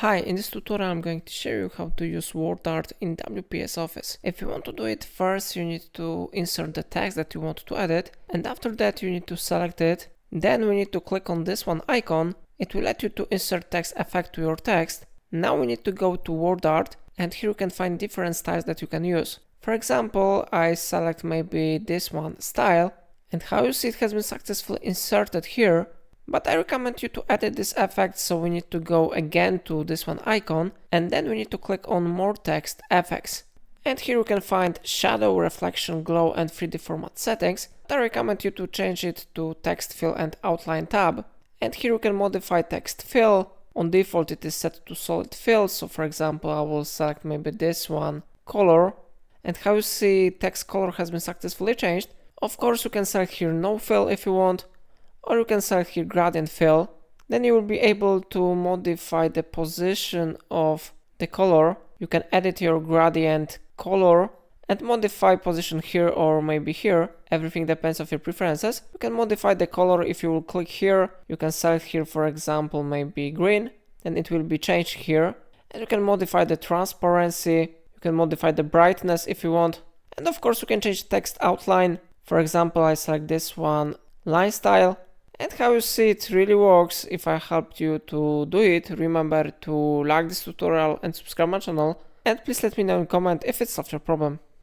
Hi, in this tutorial I'm going to show you how to use WordArt in WPS Office. If you want to do it, first you need to insert the text that you want to edit, and after that you need to select it. Then we need to click on this one icon. It will let you to insert text effect to your text. Now we need to go to WordArt, and here you can find different styles that you can use. For example, I select maybe this one, style, and how you see it has been successfully inserted here. But I recommend you to edit this effect, so we need to go again to this one icon, and then we need to click on more text effects. And here you can find shadow, reflection, glow and 3D format settings. I recommend you to change it to text fill and outline tab. And here you can modify text fill. On default it is set to solid fill, so for example I will select maybe this one, color, and how you see text color has been successfully changed. Of course you can select here no fill if you want, or you can select here gradient fill. Then you will be able to modify the position of the color. You can edit your gradient color and modify position here or maybe here. Everything depends on your preferences. You can modify the color. If you will click here, you can select here, for example, maybe green, and it will be changed here. And you can modify the transparency. You can modify the brightness if you want. And of course you can change text outline. For example, I select this one, line style. And how you see it really works. If I helped you to do it, remember to like this tutorial and subscribe my channel. And please let me know in comment if it solved your problem.